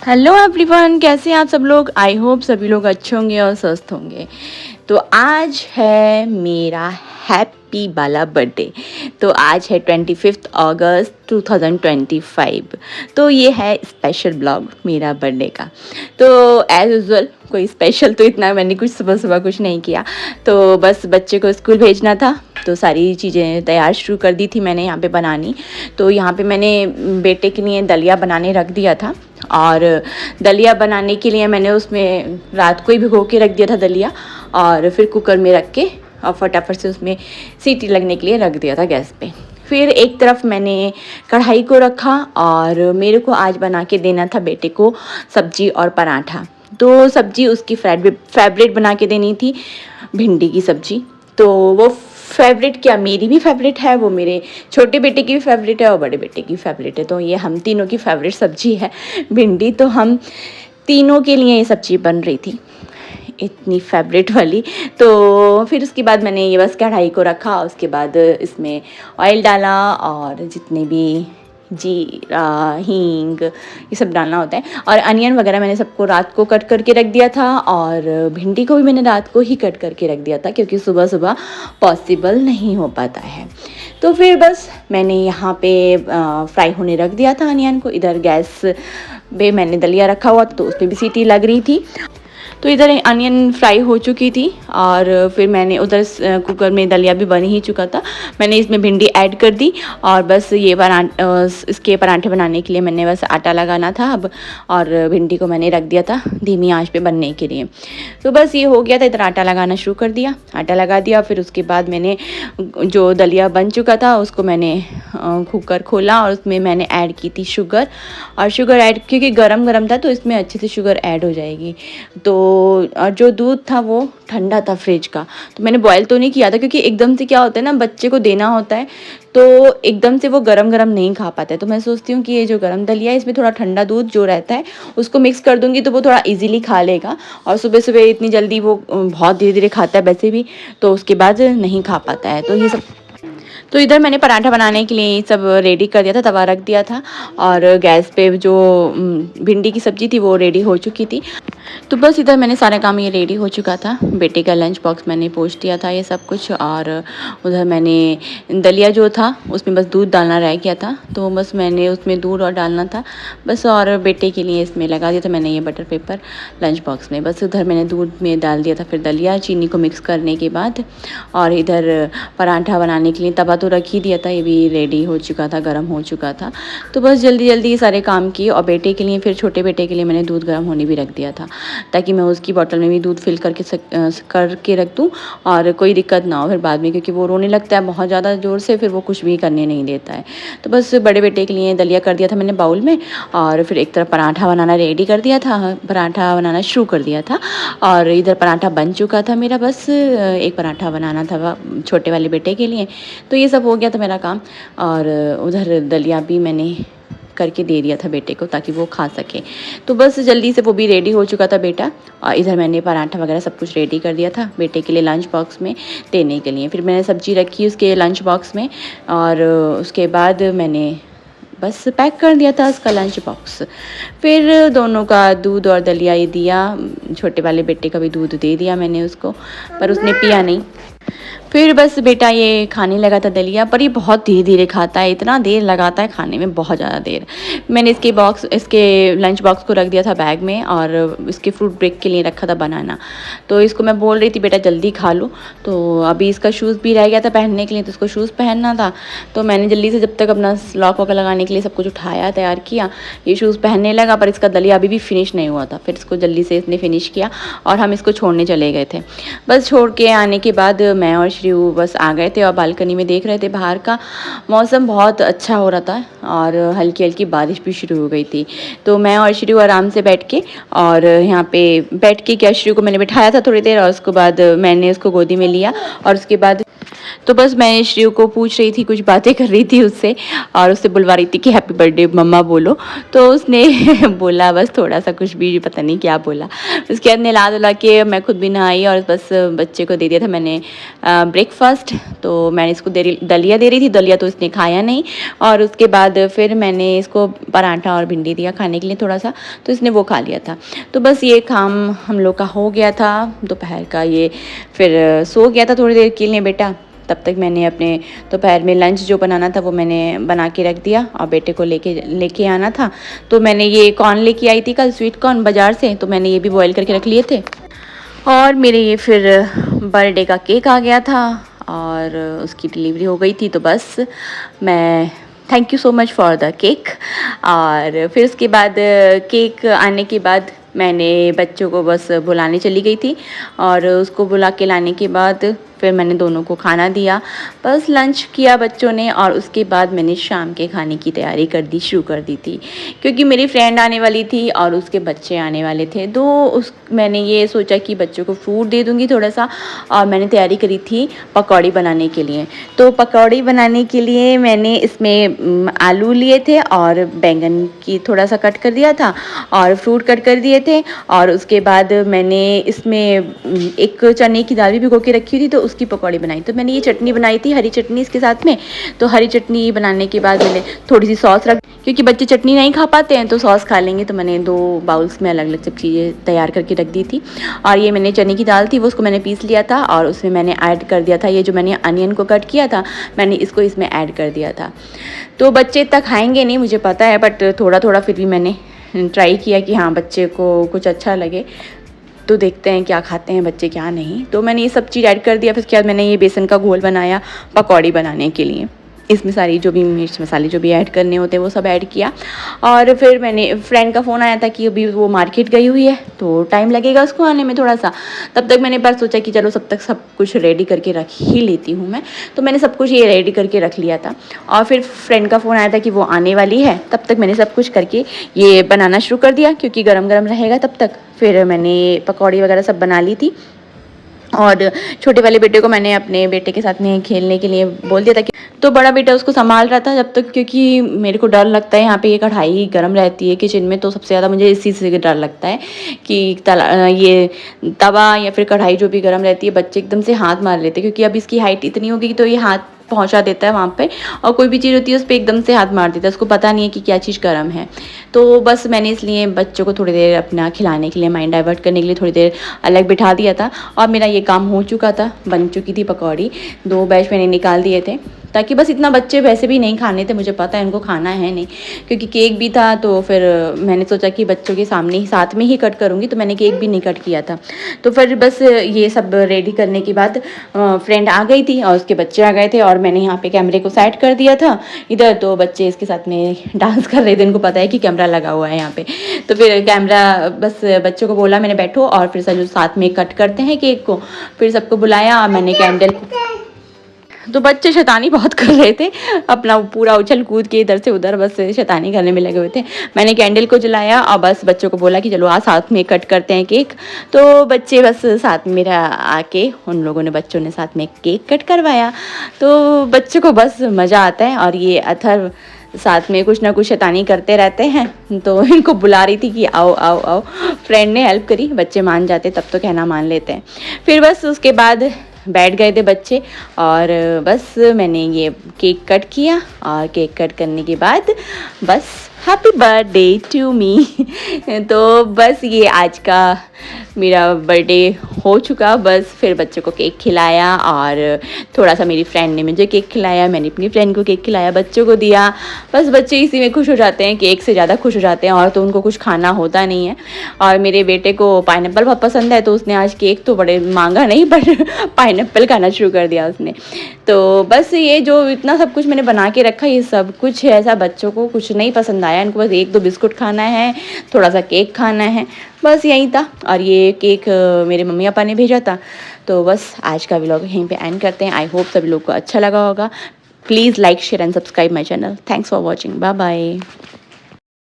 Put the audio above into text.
Hello everyone, कैसे हैं आप सब लोग। आई होप सभी लोग अच्छे होंगे और स्वस्थ होंगे। तो आज है मेरा हैप्पी वाला बर्थडे। तो आज है 25 अगस्त 2025। तो ये है स्पेशल ब्लॉग मेरा बर्थडे का। तो एज यूजुअल कोई स्पेशल तो इतना मैंने कुछ सुबह सुबह कुछ नहीं किया। तो बस बच्चे को स्कूल भेजना था, तो सारी चीज़ें तैयार शुरू कर दी थी मैंने यहाँ पे बनानी। तो यहाँ पे मैंने बेटे के लिए दलिया बनाने रख दिया था। और दलिया बनाने के लिए मैंने उसमें रात को ही भिगो के रख दिया था दलिया, और फिर कुकर में रख के और फटाफट से उसमें सीटी लगने के लिए रख दिया था गैस पे। फिर एक तरफ मैंने कढ़ाई को रखा और मेरे को आज बना के देना था बेटे को सब्जी और पराठा। तो सब्जी उसकी फेवरेट बना के देनी थी, भिंडी की सब्जी। तो वो फेवरेट क्या, मेरी भी फेवरेट है, वो मेरे छोटे बेटे की भी फेवरेट है और बड़े बेटे की फेवरेट है। तो ये हम तीनों की फेवरेट सब्जी है भिंडी। तो हम तीनों के लिए ये सब्जी बन रही थी, इतनी फेवरेट वाली। तो फिर उसके बाद मैंने ये बस कढ़ाई को रखा, उसके बाद इसमें ऑयल डाला और जितने भी जीरा हींग ये सब डालना होता है। और अनियन वगैरह मैंने सबको रात को कट करके रख दिया था, और भिंडी को भी मैंने रात को ही कट करके रख दिया था क्योंकि सुबह सुबह पॉसिबल नहीं हो पाता है। तो फिर बस मैंने यहाँ पे फ्राई होने रख दिया था अनियन को। इधर गैस पे मैंने दलिया रखा हुआ था, तो उस पर भी सीटी लग रही थी। तो इधर अनियन फ्राई हो चुकी थी और फिर मैंने उधर कुकर में दलिया भी बन ही चुका था। मैंने इसमें भिंडी ऐड कर दी और बस ये इसके पराठे बनाने के लिए मैंने बस आटा लगाना था अब, और भिंडी को मैंने रख दिया था धीमी आंच पे बनने के लिए। तो बस ये हो गया था, इधर आटा लगाना शुरू कर दिया, आटा लगा दिया। फिर उसके बाद मैंने जो दलिया बन चुका था उसको मैंने कुकर खोला और उसमें मैंने ऐड की थी शुगर। और शुगर ऐड क्योंकि गरम गरम था तो इसमें अच्छे से शुगर ऐड हो जाएगी। तो और जो दूध था वो ठंडा था फ्रिज का, तो मैंने बॉयल तो नहीं किया था क्योंकि एकदम से क्या होता है ना, बच्चे को देना होता है तो एकदम से वो गरम गरम नहीं खा पाता है। तो मैं सोचती हूँ कि ये जो गरम दलिया है इसमें थोड़ा ठंडा दूध जो रहता है उसको मिक्स कर दूँगी तो वो थोड़ा इजीली खा लेगा। और सुबह सुबह इतनी जल्दी वो बहुत धीरे धीरे खाता है वैसे भी, तो उसके बाद नहीं खा पाता है। तो ये सब, तो इधर मैंने पराठा बनाने के लिए सब रेडी कर दिया था, तवा रख दिया था और गैस पे जो भिंडी की सब्ज़ी थी वो रेडी हो चुकी थी। तो बस इधर मैंने सारा काम ये रेडी हो चुका था। बेटे का लंच बॉक्स मैंने पोंछ दिया था ये सब कुछ, और उधर मैंने दलिया जो था उसमें बस दूध डालना रह गया था, तो बस मैंने उसमें दूध और डालना था बस। और बेटे के लिए इसमें लगा दिया था मैंने ये बटर पेपर लंच बॉक्स में। बस उधर मैंने दूध में डाल दिया था फिर दलिया चीनी को मिक्स करने के बाद। और इधर पराठा बनाने के लिए तवा तो रख ही दिया था, ये भी रेडी हो चुका था, गर्म हो चुका था। तो बस जल्दी जल्दी ये सारे काम किए। और बेटे के लिए, फिर छोटे बेटे के लिए मैंने दूध गर्म होने भी रख दिया था ताकि मैं उसकी बोतल में भी दूध फिल करके रख दूँ और कोई दिक्कत ना हो फिर बाद में, क्योंकि वो रोने लगता है बहुत ज़्यादा ज़ोर से, फिर वो कुछ भी करने नहीं देता है। तो बस बड़े बेटे के लिए दलिया कर दिया था मैंने बाउल में, और फिर एक तरफ पराठा बनाना रेडी कर दिया था, पराठा बनाना शुरू कर दिया था। और इधर पराठा बन चुका था मेरा, बस एक पराठा बनाना था छोटे वाले बेटे के लिए। तो ये सब हो गया था मेरा काम। और उधर दलिया भी मैंने करके दे दिया था बेटे को ताकि वो खा सके। तो बस जल्दी से वो भी रेडी हो चुका था बेटा। और इधर मैंने पराठा वगैरह सब कुछ रेडी कर दिया था बेटे के लिए लंच बॉक्स में देने के लिए। फिर मैंने सब्जी रखी उसके लंच बॉक्स में, और उसके बाद मैंने बस पैक कर दिया था उसका लंच बॉक्स। फिर दोनों का दूध और दलिया ये दिया, छोटे वाले बेटे का भी दूध दे दिया मैंने उसको, पर उसने पिया नहीं। फिर बस बेटा ये खाने लगा था दलिया, पर ये बहुत धीरे धीरे खाता है, इतना देर लगाता है खाने में, बहुत ज़्यादा देर। मैंने इसके लंच बॉक्स को रख दिया था बैग में, और इसके फ्रूट ब्रेक के लिए रखा था बनाना। तो इसको मैं बोल रही थी बेटा जल्दी खा लो। तो अभी इसका शूज़ भी रह गया था पहनने के लिए, तो इसको शूज़ पहनना था। तो मैंने जल्दी से जब तक अपना लॉक वॉक लगाने के लिए सब कुछ उठाया तैयार किया, ये शूज़ पहनने लगा, पर इसका दलिया अभी भी फिनिश नहीं हुआ था। फिर इसको जल्दी से इसने फिनिश किया और हम इसको छोड़ने चले गए थे। बस छोड़ के आने के बाद मैं और श्रीऊ बस आ गए थे और बालकनी में देख रहे थे, बाहर का मौसम बहुत अच्छा हो रहा था और हल्की हल्की बारिश भी शुरू हो गई थी। तो मैं और श्रीऊ आराम से बैठ के, और यहाँ पे बैठ के क्या, श्रीऊ को मैंने बिठाया था थोड़ी देर, और उसके बाद मैंने उसको गोदी में लिया। और उसके बाद तो बस मैं श्रेयू को पूछ रही थी, कुछ बातें कर रही थी उससे और उससे बुलवा रही थी कि हैप्पी बर्थडे मम्मा बोलो। तो उसने बोला बस थोड़ा-सा, कुछ भी पता नहीं क्या बोला। उसके बाद नहला-धुला के मैं खुद भी नहाई और बस बच्चे को दे दिया था मैंने ब्रेकफ़ास्ट। तो मैंने इसको दलिया दे रही थी, दलिया तो इसने खाया नहीं और उसके बाद फिर मैंने इसको पराठा और भिंडी दिया खाने के लिए थोड़ा-सा, तो इसने वो खा लिया था। तो बस ये काम हम लोग का हो गया था दोपहर का। ये फिर सो गया था थोड़ी देर के लिए बेटा। तब तक मैंने अपने दोपहर में लंच जो बनाना था वो मैंने बना के रख दिया और बेटे को लेके आना था। तो मैंने ये कॉर्न लेके आई थी कल, स्वीट कॉर्न बाज़ार से, तो मैंने ये भी बॉयल करके रख लिए थे। और मेरे ये फिर बर्थडे का केक आ गया था और उसकी डिलीवरी हो गई थी। तो बस मैं thank you so much for the cake. और फिर उसके बाद केक आने के बाद मैंने बच्चों को बस बुलाने चली गई थी और उसको बुला के लाने के बाद फिर मैंने दोनों को खाना दिया। बस लंच किया बच्चों ने और उसके बाद मैंने शाम के खाने की तैयारी शुरू कर दी थी, क्योंकि मेरी फ्रेंड आने वाली थी और उसके बच्चे आने वाले थे। तो मैंने ये सोचा कि बच्चों को फ्रूट दे दूँगी थोड़ा सा, और मैंने तैयारी करी थी पकौड़ी बनाने के लिए। तो पकौड़ी बनाने के लिए मैंने इसमें आलू लिए थे और बैंगन की थोड़ा सा कट कर दिया था और फ्रूट कट कर दिए थे। और उसके बाद मैंने इसमें एक चने की दाल भी भिगो के रखी थी, तो उसकी पकौड़ी बनाई। तो मैंने ये चटनी बनाई थी, हरी चटनी इसके साथ में। तो हरी चटनी बनाने के बाद मैंने थोड़ी सी सॉस रख, क्योंकि बच्चे चटनी नहीं खा पाते हैं तो सॉस खा लेंगे, तो मैंने 2 बाउल्स में अलग अलग सब चीज़ें तैयार करके रख दी थी। और ये मैंने चने की दाल थी वो उसको मैंने पीस लिया था और उसमें मैंने ऐड कर दिया था ये जो मैंने अनियन को कट किया था, मैंने इसको इसमें ऐड कर दिया था। तो बच्चे इतना खाएंगे नहीं मुझे पता है, बट थोड़ा थोड़ा फिर भी मैंने ट्राई किया कि हाँ बच्चे को कुछ अच्छा लगे। तो देखते हैं क्या खाते हैं बच्चे क्या नहीं। तो मैंने ये सब चीज़ ऐड कर दिया। फिर उसके बाद मैंने ये बेसन का घोल बनाया पकौड़ी बनाने के लिए। इसमें सारी जो भी मिर्च मसाले जो भी ऐड करने होते हैं वो सब ऐड किया। और फिर मैंने फ्रेंड का फ़ोन आया था कि अभी वो मार्केट गई हुई है तो टाइम लगेगा उसको आने में थोड़ा सा। तब तक मैंने बस सोचा कि चलो सब तक सब कुछ रेडी करके रख ही लेती हूँ मैं। तो मैंने सब कुछ ये रेडी करके रख लिया था और फिर फ्रेंड का फ़ोन आया था कि वो आने वाली है। तब तक मैंने सब कुछ करके ये बनाना शुरू कर दिया, क्योंकि गरम गरम रहेगा तब तक। फिर मैंने पकौड़ी वगैरह सब बना ली थी और छोटे वाले बेटे को मैंने अपने बेटे के साथ में खेलने के लिए बोल दिया था कि, तो बड़ा बेटा उसको संभाल रहा था जब तक, क्योंकि मेरे को डर लगता है यहाँ पे ये कढ़ाई गर्म रहती है किचन में, तो सबसे ज़्यादा मुझे इस चीज़ से डर लगता है कि ये तवा या फिर कढ़ाई जो भी गर्म रहती है बच्चे एकदम से हाथ मार लेते हैं, क्योंकि अब इसकी हाइट इतनी होगी तो ये हाथ पहुंचा देता है वहाँ पे, और कोई भी चीज़ होती है उस पर एकदम से हाथ मार देता है, उसको पता नहीं है कि क्या चीज़ गर्म है। तो बस मैंने इसलिए बच्चों को थोड़ी देर अपना खिलाने के लिए, माइंड डाइवर्ट करने के लिए थोड़ी देर अलग बिठा दिया था और मेरा ये काम हो चुका था, बन चुकी थी पकौड़ी। 2 बैच मैंने निकाल दिए थे, ताकि बस इतना बच्चे वैसे भी नहीं खाने थे, मुझे पता है उनको खाना है नहीं, क्योंकि केक भी था। तो फिर मैंने सोचा कि बच्चों के सामने ही साथ में ही कट करूँगी, तो मैंने केक भी नहीं कट किया था। तो फिर बस ये सब रेडी करने के बाद फ्रेंड आ गई थी और उसके बच्चे आ गए थे और मैंने यहाँ पे कैमरे को सेट कर दिया था इधर। तो बच्चे इसके साथ में डांस कर रहे थे, इनको पता है कि कैमरा लगा हुआ है यहाँ पे। तो फिर कैमरा बस बच्चों को बोला मैंने बैठो और फिर सब साथ में कट करते हैं केक को। फिर सबको बुलाया और मैंने कैंडल, तो बच्चे शैतानी बहुत कर रहे थे, अपना पूरा उछल कूद के इधर से उधर बस शैतानी करने में लगे हुए थे। मैंने कैंडल को जलाया और बस बच्चों को बोला कि चलो आज साथ में कट करते हैं केक। तो बच्चे बस साथ में मेरा आके उन लोगों ने, बच्चों ने साथ में केक कट करवाया। तो बच्चों को बस मज़ा आता है और ये अथर्व साथ में कुछ ना कुछ शैतानी करते रहते हैं। तो इनको बुला रही थी कि आओ आओ आओ, फ्रेंड ने हेल्प करी, बच्चे मान जाते तब तो कहना मान लेते हैं। फिर बस उसके बाद बैठ गए थे बच्चे और बस मैंने ये केक कट किया और केक कट करने के बाद बस हैप्पी बर्थडे टू मी। तो बस ये आज का मेरा बर्थडे हो चुका। बस फिर बच्चों को केक खिलाया और थोड़ा सा मेरी फ्रेंड ने मुझे केक खिलाया, मैंने अपनी फ्रेंड को केक खिलाया, बच्चों को दिया। बस बच्चे इसी में खुश हो जाते हैं, केक से ज़्यादा खुश हो जाते हैं और तो उनको कुछ खाना होता नहीं है। और मेरे बेटे को पाइनएप्पल बहुत पसंद है, तो उसने आज केक तो बड़े मांगा नहीं पर पाइनएप्पल खाना शुरू कर दिया उसने। तो बस ये जो इतना सब कुछ मैंने बना के रखा, ये सब कुछ ऐसा बच्चों को कुछ नहीं पसंद आया, इनको बस 1-2 बिस्कुट खाना है, थोड़ा सा केक खाना है, बस यही था। और ये केक मेरे मम्मी पापा ने भेजा था। तो बस आज का व्लॉग यहीं पे एंड करते हैं। आई होप सभी लोग को अच्छा लगा होगा। Please like share and subscribe my channel. Thanks for watching. Bye bye.